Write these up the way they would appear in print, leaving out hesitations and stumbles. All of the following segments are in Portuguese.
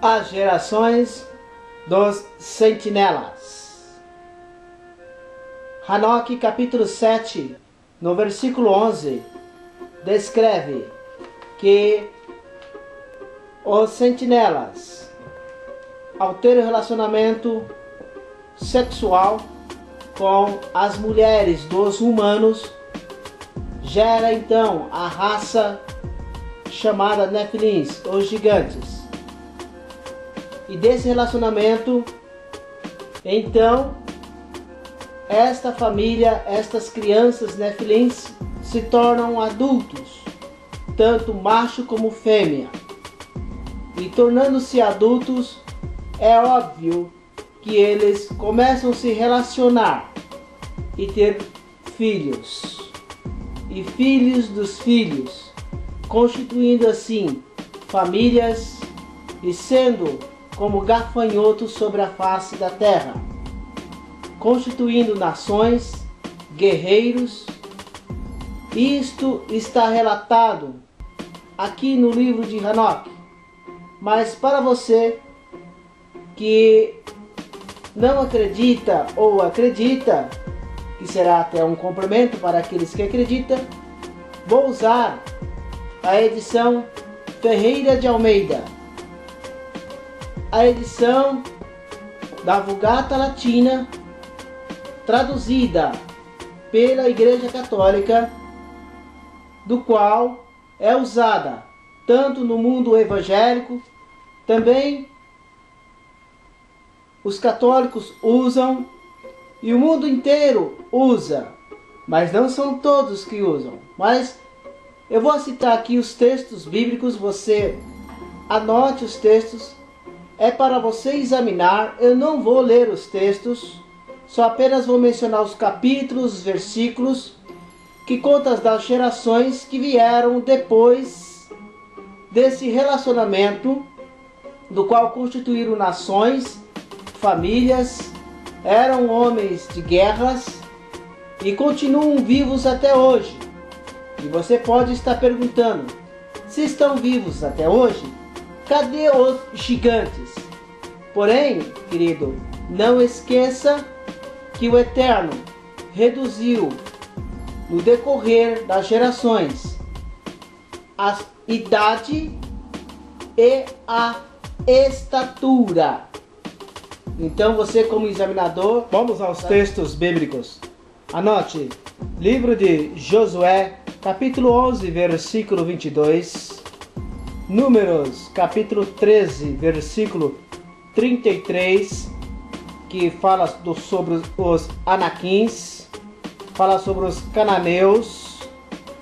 As gerações dos sentinelas. Hanoque capítulo 7, no versículo 11, descreve que os sentinelas, ao ter um relacionamento sexual com as mulheres dos humanos, gera então a raça chamada Nefilins, os gigantes. E desse relacionamento, então, esta família, estas crianças Nefilins se tornam adultos, tanto macho como fêmea. E tornando-se adultos, é óbvio que eles começam a se relacionar e ter filhos. E filhos dos filhos, constituindo assim famílias e sendo como gafanhotos sobre a face da terra, constituindo nações, guerreiros. Isto está relatado aqui no livro de Hanoque. Mas para você que não acredita ou acredita, que será até um complemento para aqueles que acreditam, vou usar a edição Ferreira de Almeida, a edição da Vulgata Latina, traduzida pela Igreja Católica, do qual é usada tanto no mundo evangélico, também os católicos usam e o mundo inteiro usa, mas não são todos que usam. Mas eu vou citar aqui os textos bíblicos, você anote os textos, é para você examinar. Eu não vou ler os textos, só apenas vou mencionar os capítulos, os versículos, que contam das gerações que vieram depois desse relacionamento, do qual constituíram nações, famílias, eram homens de guerras e continuam vivos até hoje. E você pode estar perguntando, se estão vivos até hoje, cadê os gigantes? Porém, querido, não esqueça que o Eterno reduziu no decorrer das gerações a idade e a estatura. Então você, como examinador, vamos aos textos bíblicos. Anote, livro de Josué, capítulo 11, versículo 22, Números, capítulo 13, versículo 33, que fala sobre os anaquins, fala sobre os cananeus.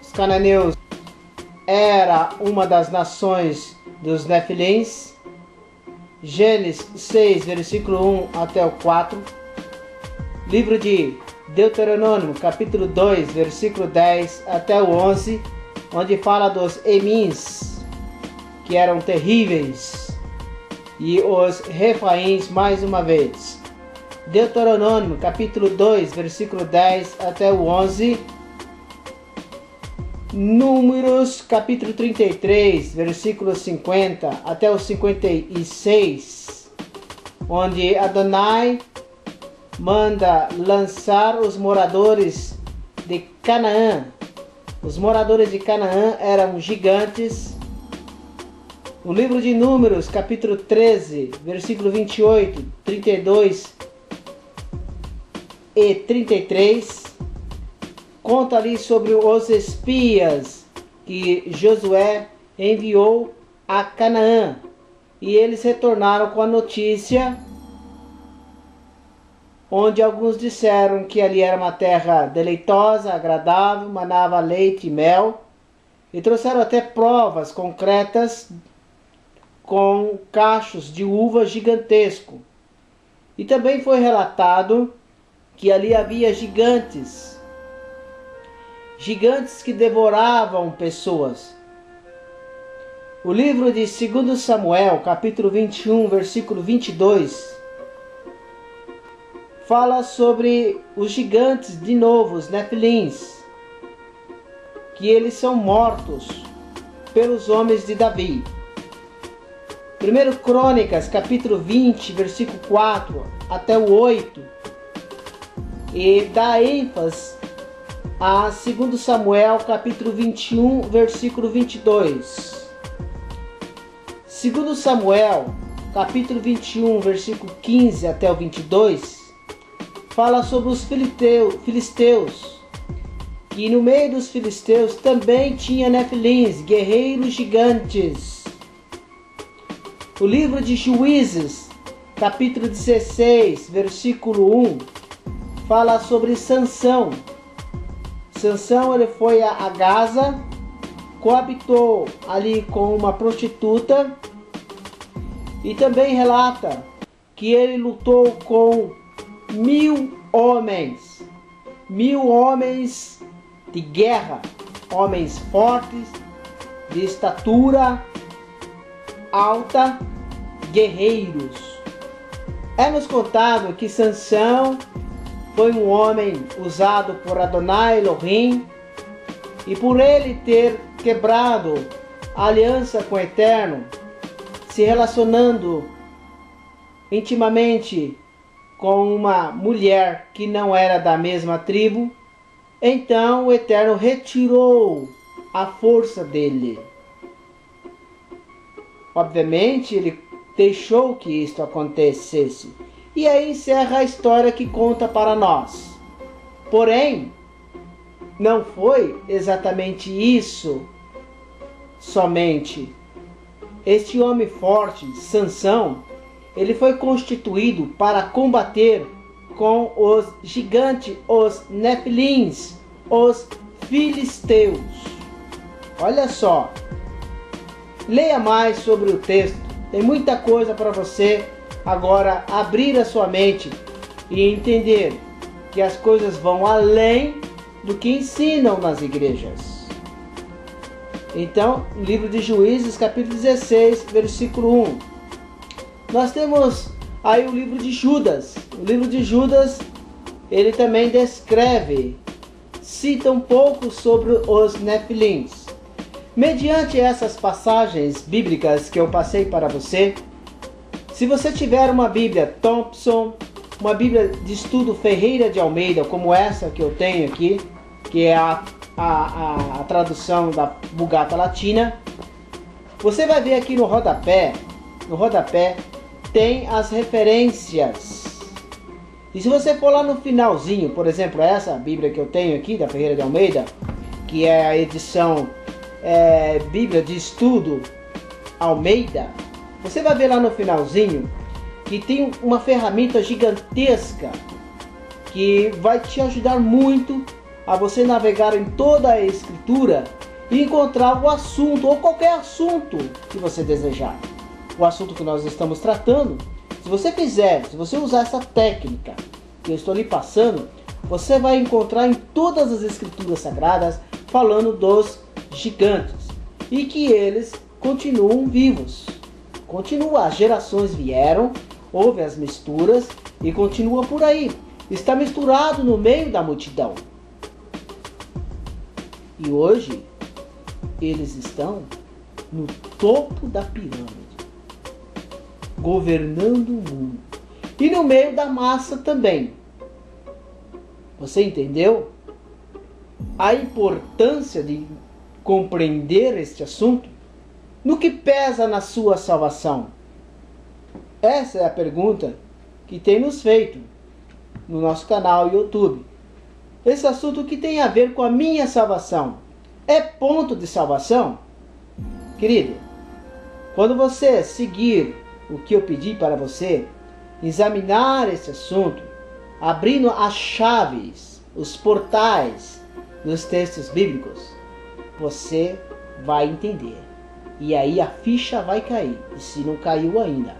Os cananeus era uma das nações dos Nefilins. Gênesis 6, versículo 1 até o 4. Livro de Deuteronômio, capítulo 2, versículo 10 até o 11, onde fala dos Emins, que eram terríveis, e os Refaíns mais uma vez. Deuteronômio, capítulo 2, versículo 10 até o 11. Números, capítulo 33, versículo 50 até o 56, onde Adonai manda lançar os moradores de Canaã. Os moradores de Canaã eram gigantes. O livro de Números, capítulo 13, versículo 28, 32 e 33, conta ali sobre os espias que Josué enviou a Canaã. E eles retornaram com a notícia, onde alguns disseram que ali era uma terra deleitosa, agradável, manava leite e mel. E trouxeram até provas concretas com cachos de uva gigantesco. E também foi relatado que ali havia gigantes que devoravam pessoas. O livro de 2 Samuel, capítulo 21, versículo 22, fala sobre os gigantes, de novo, os Nefilins, que eles são mortos pelos homens de Davi. 1 Crônicas, capítulo 20, versículo 4 até o 8, e dá ênfase a 2 Samuel, capítulo 21, versículo 22. 2 Samuel, capítulo 21, versículo 15 até o 22, fala sobre os filisteus, que no meio dos filisteus também tinha nefilins, guerreiros gigantes. O livro de Juízes, capítulo 16, versículo 1, fala sobre Sansão. Sansão, ele foi a Gaza, coabitou ali com uma prostituta, e também relata que ele lutou com 1000 homens, 1000 homens de guerra, homens fortes, de estatura alta, guerreiros. É-nos contado que Sansão foi um homem usado por Adonai Elohim, e por ele ter quebrado a aliança com o Eterno, se relacionando intimamente com uma mulher que não era da mesma tribo, então o Eterno retirou a força dele. Obviamente ele deixou que isto acontecesse. E aí encerra a história que conta para nós. Porém, não foi exatamente isso somente. Este homem forte, Sansão, ele foi constituído para combater com os gigantes, os nefilins, os filisteus. Olha só. Leia mais sobre o texto. Tem muita coisa para você agora abrir a sua mente e entender que as coisas vão além do que ensinam nas igrejas. Então, livro de Juízes, capítulo 16, versículo 1. Nós temos aí o livro de Judas. O livro de Judas, ele também descreve, cita um pouco sobre os nefilins. Mediante essas passagens bíblicas que eu passei para você, se você tiver uma Bíblia Thompson, uma Bíblia de estudo Ferreira de Almeida, como essa que eu tenho aqui, que é a tradução da Vulgata Latina, você vai ver aqui no rodapé tem as referências. E se você for lá no finalzinho, por exemplo, essa Bíblia que eu tenho aqui, da Ferreira de Almeida, que é a edição Bíblia de Estudo Almeida, você vai ver lá no finalzinho que tem uma ferramenta gigantesca que vai te ajudar muito a você navegar em toda a Escritura e encontrar o assunto, ou qualquer assunto que você desejar. O assunto que nós estamos tratando, se você usar essa técnica que eu estou lhe passando, você vai encontrar em todas as Escrituras Sagradas falando dos gigantes, e que eles continuam vivos. Continua, as gerações vieram, houve as misturas e continua por aí. Está misturado no meio da multidão. E hoje eles estão no topo da pirâmide, governando o mundo. E no meio da massa também. Você entendeu a importância de compreender este assunto? No que pesa na sua salvação? Essa é a pergunta que tem nos feito no nosso canal YouTube. Esse assunto que tem a ver com a minha salvação é ponto de salvação? Querido, quando você seguir o que eu pedi para você, examinar esse assunto, abrindo as chaves, os portais dos textos bíblicos, você vai entender. E aí a ficha vai cair, e se não caiu ainda.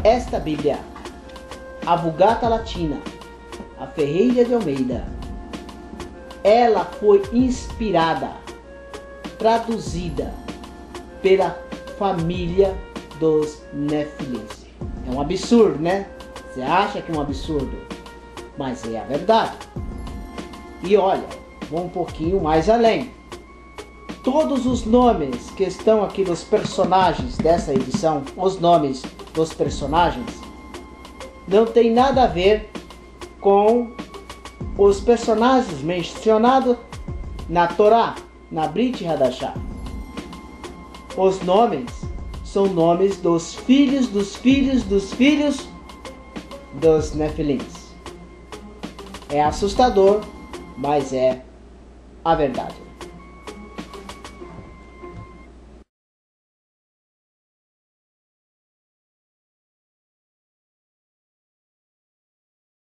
Esta Bíblia, a Vulgata Latina, a Ferreira de Almeida, ela foi inspirada, traduzida pela família dos nefilins. É um absurdo, né? Você acha que é um absurdo? Mas é a verdade. E olha, vou um pouquinho mais além. todos os nomes que estão aqui dos personagens dessa edição, os nomes dos personagens, não tem nada a ver com os personagens mencionados na Torá, na Brit Hadashah. Os nomes são nomes dos filhos dos filhos dos filhos dos Nefilins. É assustador, mas é a verdade.